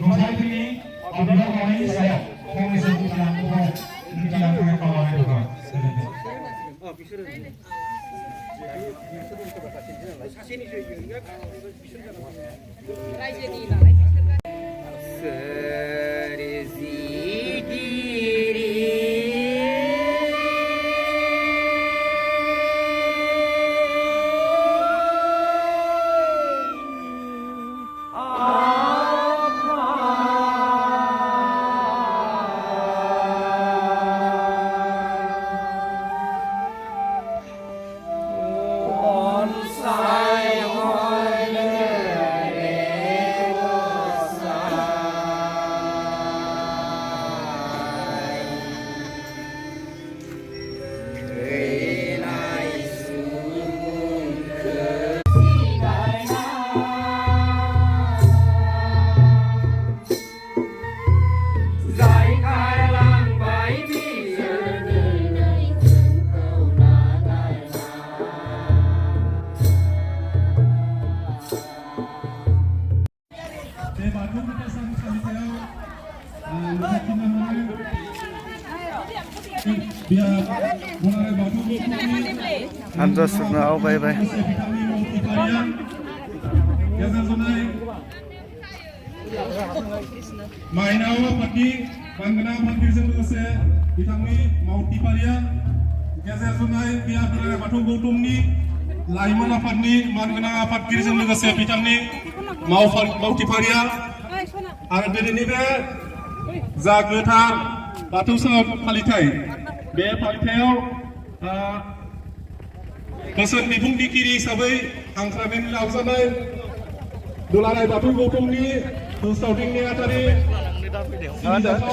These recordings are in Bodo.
नोंथांनि अभिभावकनि सायाव फंनैसो बुंथिलांनांगौ खावलायनाय दङ। Hamzah Surna आवगायबाय माइनाव आफादनि बांगोना मन्दिरजों लोगोसे बिथांनि मावथिफारिया गेजेर जनाय बिया दुलाराय बाथौ गौतमनि लाइमोन आफादनि बांगोना आफादगिरिजों लोगोसे बिथांनि मावथिफारिया आरो दिनैनि बे जा गोथार बाथौ सान फालिथाय बे फालिथायाव बोसोन बिबुंथिगिरि हिसाबै हांख्रायनानै लाबोजानाय दुलाराय बाथौ गौतमनि फोसावदिं नेहाथारि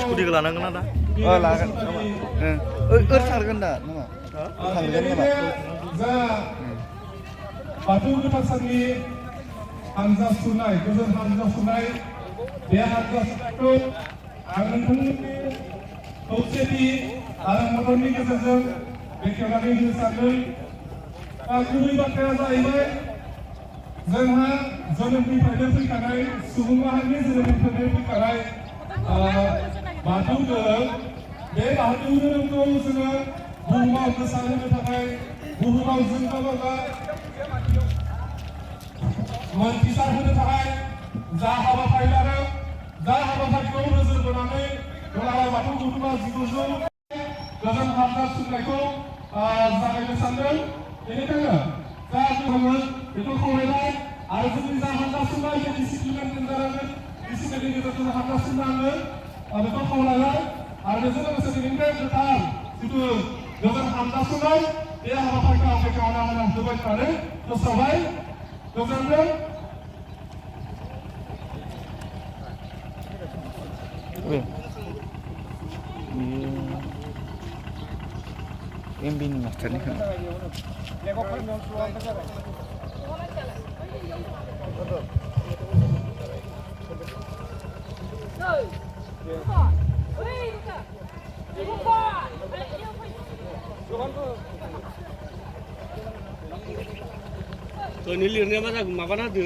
स्कुटिखौ लानांगोन ना दा लागोन थांगोन दा थांगोन जा बाथौ गोथार साननि हानजा सुनाय गोजोन हानजा सुनाय बे हानजा सुनायखौ आं नोंथांनि खौसेथि आरो मददनि गेजेरजों बेखेवनानै होनो सानदों। गुबै बाथ्राया जाहैबाय जोंहा जोनोमनिफ्रायनो फैखानाय सुबुं माहारिनि जोनोमनिफ्रायनो फैखानाय बाथौ धोरोम बे बाथौ धोरोमखौ जोङो बुहुमाव गोसारहोनो थाखाय बुहुमाव जौगाबोगा मोनथिसार होनो थाखाय जा हाबाफारि लादों जा हाबाफारिखौ नोजोर बोनानै दुलाराय बाथौ गौतमा 1900 गोजोन हानजा सुनायखौ जागायनो सानदों। बेनिखायनो जा जोङो बेखौ खावलायबाय आरो जोंनि जा हानजा सुनाय बे डिसिप्लिन जानांगोन डिसिप्लिननि गेजेरजों हानजा सुनांगोन बेखौ खावलायबाय आरो बेजों लोगोसे बेनिफ्राय गोथार जिथु गोजोन हानजा सुनाय बे हाबाफारिखौ आखाइयाव होबाय होननानै फोसावबाय। गोजोनथों। MBनि मास्टारनि खोमा Ini lirnya mana? Makan ada,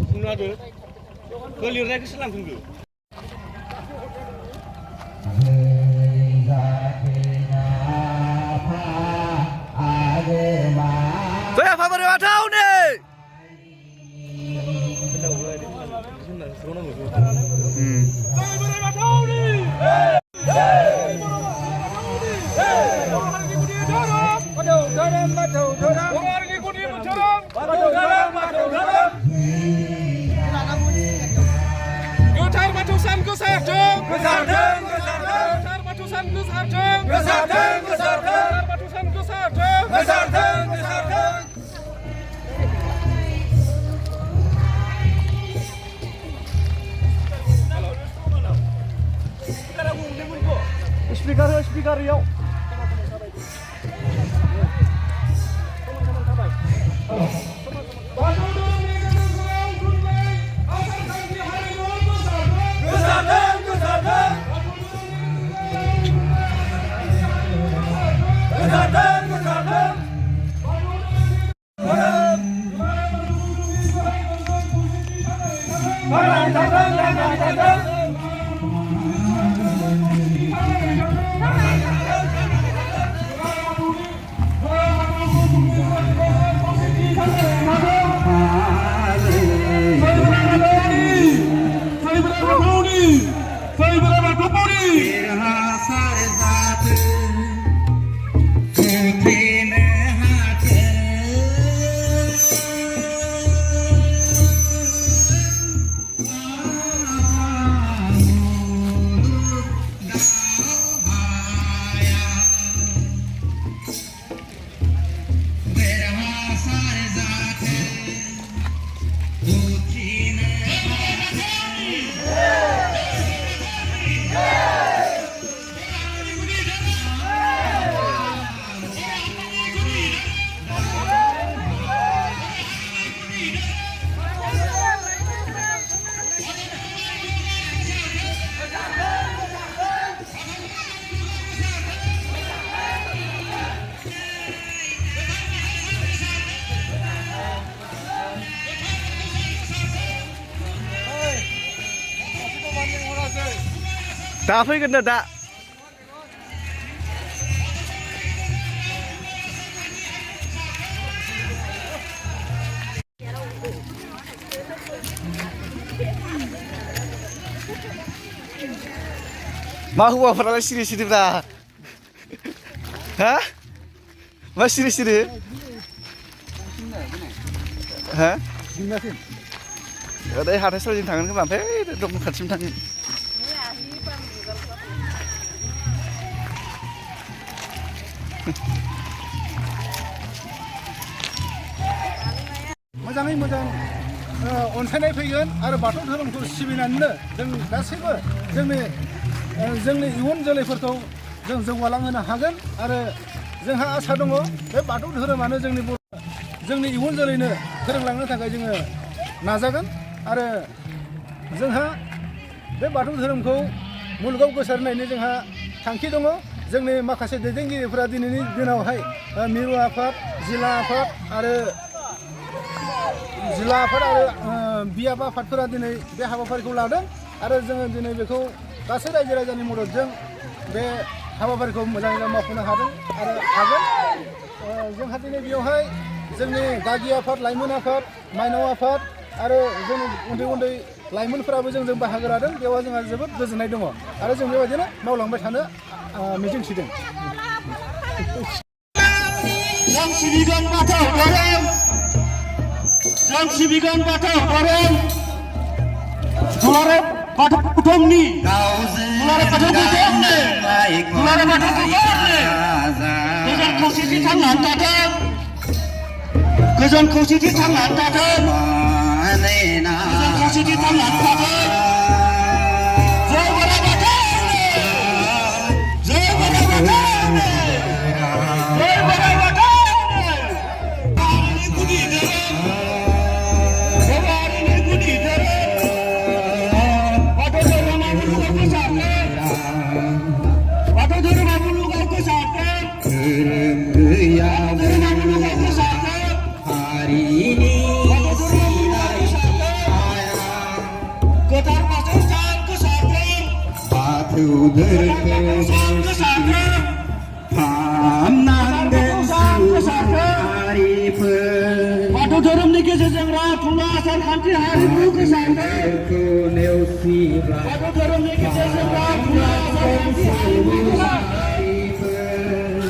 semua ada. Kalau lirnya ke selang tunggu. Saya apa baru tahu nih? Speaker yuk. Para दा फैगोन दा मा हौवाफोरालाय सिरि सिरिब्रा हा मा सिरि सिरि हा ओरै हाथाइसालिजों थांगोन खोमा ओमफ्राय दखान खाथिसिम थांगोन मोजाङै मोजां अनसायनाय फैगोन आरो बाथौ धोरोमखौ सिबिनानैनो जों गासैबो जोंनि इयुन जोलैफोरखौ जों जौगालांहोनो हागोन आरो जोंहा आसा दङ बे बाथौ धोरोमानो जोंनि इयुन जोलैनो फोरोंलांनो थाखाय जोङो नाजागोन आरो जोंहा बे बाथौ धोरोमखौ मुलुगाव गोसारनायनि जोंहा थांखि दङ जोंनि माखासे दैदेनगिरिफोरा दिनैनि दिनावहाय मिरु आफाद जिल्ला आफाद आरो बियाब आफादफोरा दिनै बे हाबाफारिखौ लादों आरो जोङो दिनै बेखौ गासै रायजो राजानि मददजों बे हाबाफारिखौ मोजाङै मावफुंनो हादों आरो हागोन जोंहा दिनै बेयावहाय जोंनि गागि आफाद लाइमोन आफाद माइनाव आफाद आरो जोंनि उन्दै उन्दै लाइमोनफोराबो जोंजों बाहागो लादों बेवहाय जोंहा जोबोद गोजोननाय दङ आरो जों बेबायदिनो मावलांबाय थानो मिजिंथिदों जों सिबिगोन बाथौ धोरोम जों सिबिगोन बाथौ धोरोम दुलाराय बाथौ कुटुमनि दुलाराय बाथौ कुटुमनि दुलाराय बाथौ कुटुमनि गोजोन खौसेथि थांनानै थाथों गोजोन खौसेथि थांनानै थाथों गोजोन खौसेथि थांनानै थाथों जय बोराइ बाथौ जय बोराइ बाथौ जय बोराइ बाथौ बाथौ धोरोमनि गेजेरजों राव थुनलाइ आसार खान्थि हारिमु गोसारदों बाथौ धोरोमनि गेजेरजों राव थुनलाइ आसार खान्थि हारिमु गोसारदों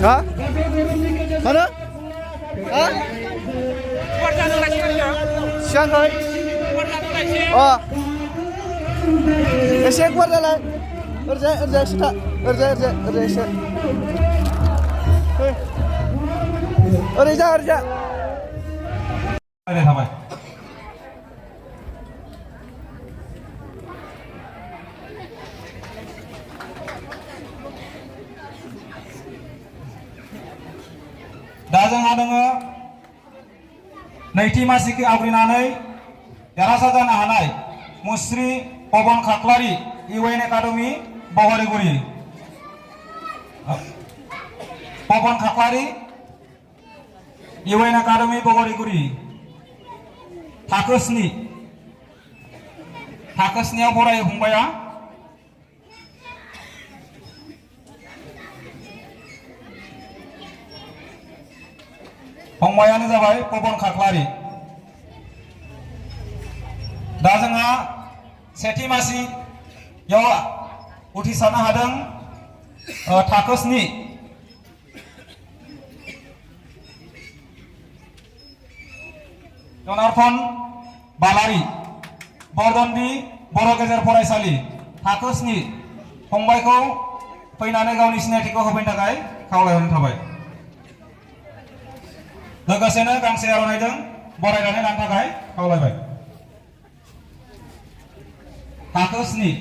बाथौ धोरोमनि गेजेरजों mana siangkai एसे गुवार जालाय ओरैजाय सिथा ओरैजाय एसे ओरैजा थाबाय दा जोंहा दङ नैथि मासिखौ आवग्रिनानै देरहासार जानो हानाय मुस्रि पवन खाख्लारि इउएन एकाडेमी बगरिगुरि पवन खाख्लारि इउएन एकाडेमी बगरिगुरि थाखो 7 थाखो 9आव बरायो फंबाया फंबायानो जाबाय पबन खाख्लारि दा जोंहा सेथि मासियाव उथ्रिसारनो हादों थाखो 9 जनार्दन बालारि बरदन्दि बर' गेजेर फरायसालि थाखो 9 फंबायखौ फैनानै गावनि सिनायथिखौ होफैनो थाखाय खावलायहरनाय थाबाय लोगोसेनो गांसे आर'नाइजों बरायनानै लानो थाखाय खावलायबाय थाखो 9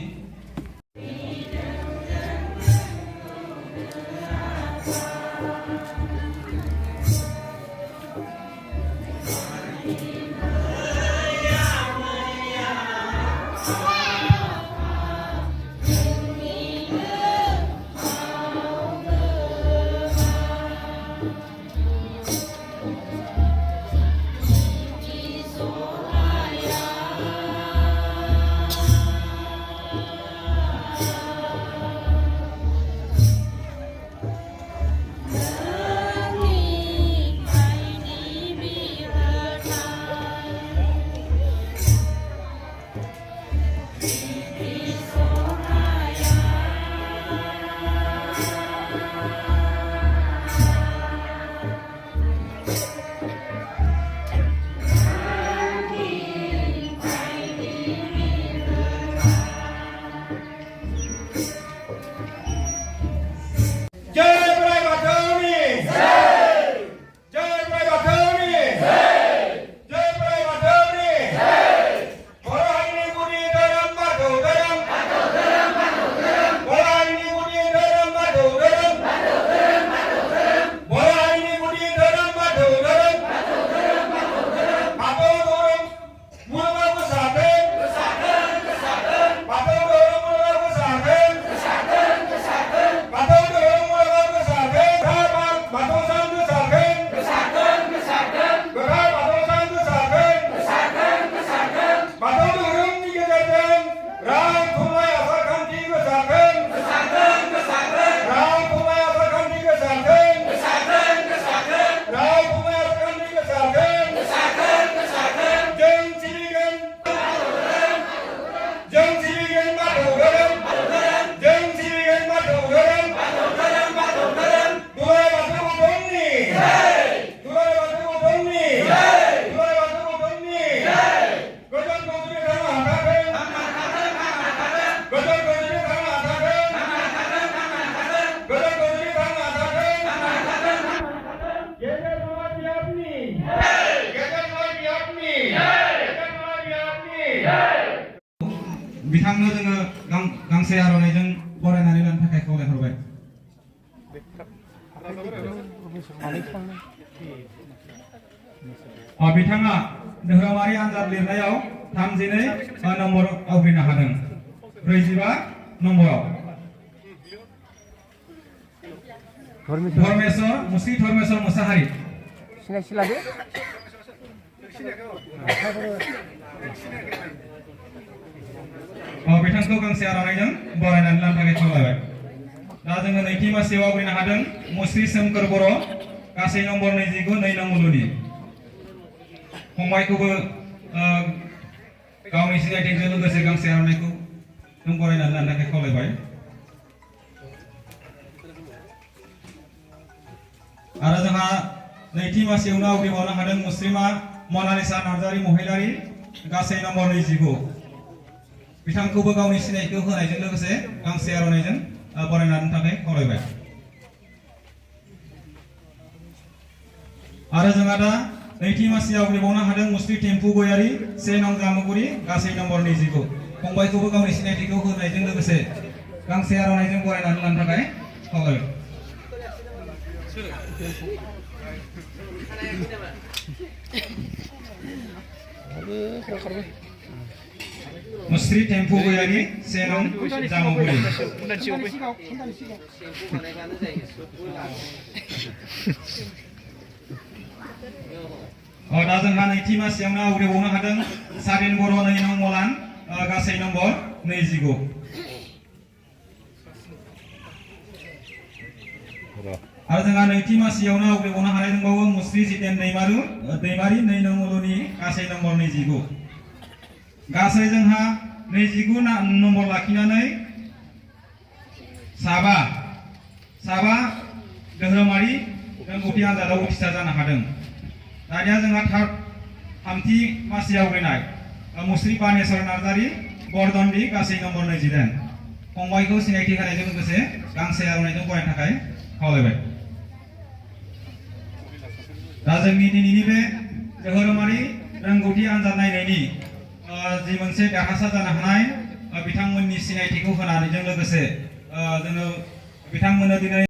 बिथांनो जोङो गांसे आर'नाइजों बरायनानै लानो थाखाय खावलायहरबाय बिथाङा धोरोमारि आनजाद लिरनायाव 32 नम्बर आवग्रिनो हादों 45 नम्बराव धर्मेश्वर मुस्रि धर्मेश्वर मुसाहारि बिथांखौ गांसे आर'नाइजों बरायनानै लानो थाखाय खावलायबाय दा जोङो नैथि मासियाव आवग्रिनो हादों मुस्रि सोमखोर बर' गासै नम्बर 29 2 नं मुलुगनि फंबायखौबो गावनि सिनायथिजों लोगोसे गांसे आर'नाइखौ जों बरायनानै लानो थाखाय खावलायबाय आरो जोंहा नैथि मासियावनो आवग्रिबावनो हादों मुस्रिमा मनालिसा नार्जारि महिलारि गासै नम्बर 29 बिथांखौबो गावनि सिनायथिखौ होनायजों लोगोसे गांसे आर'नाइजों बरायनानै थाखाय खावलायबाय आरो जोंहा दा नैथि मासियाव आवग्रिबावनो हादों मुस्रि टेम्पु गयारि 1 नं जामुगुरि गासै नम्बर 29 फंबायखौबो गावनि सिनायथिखौ होनायजों लोगोसे गांसे आर'नाइजों बरायनानै लानो थाखाय खावलायबाय मुस्रि टेम्पु गयारि 1 नं जामुगुरि दा जोंहा नैथि मासियावनो आवग्रिबावनो हादों सारिन बर' 2 नं मलान गासै नम्बर 29 आरो जोंहा नैथि मासियावनो आवग्रिबावनो हानाय दंबावो मुस्रि जितेन दैमारि 2 नं मुलुनि गासै नम्बर 29 गासै जोंहा 29 नम्बर लाखिनानै साबा धोरोमारि रोंगौथि आनजादाव उथ्रिसार जानो हादों। दानिया जोंहा थामथि मासि आवग्रिनाय मुस्रि बानेश्वर नार्जारि बरदन्दि गासै नम्बर 29 फंबायखौ सिनायथि होनायजों लोगोसे गांसे आर'नाइजों बरायनो थाखाय खावलायबाय। दा जोंनि दिनैनि बे धोरोमारि रोंगौथि आनजाद नायनायनि जि मोनसे देरहासार जानो हानाय बिथांमोननि सिनायथिखौ होनायजों लोगोसे जोङो बिथांमोननो दिनै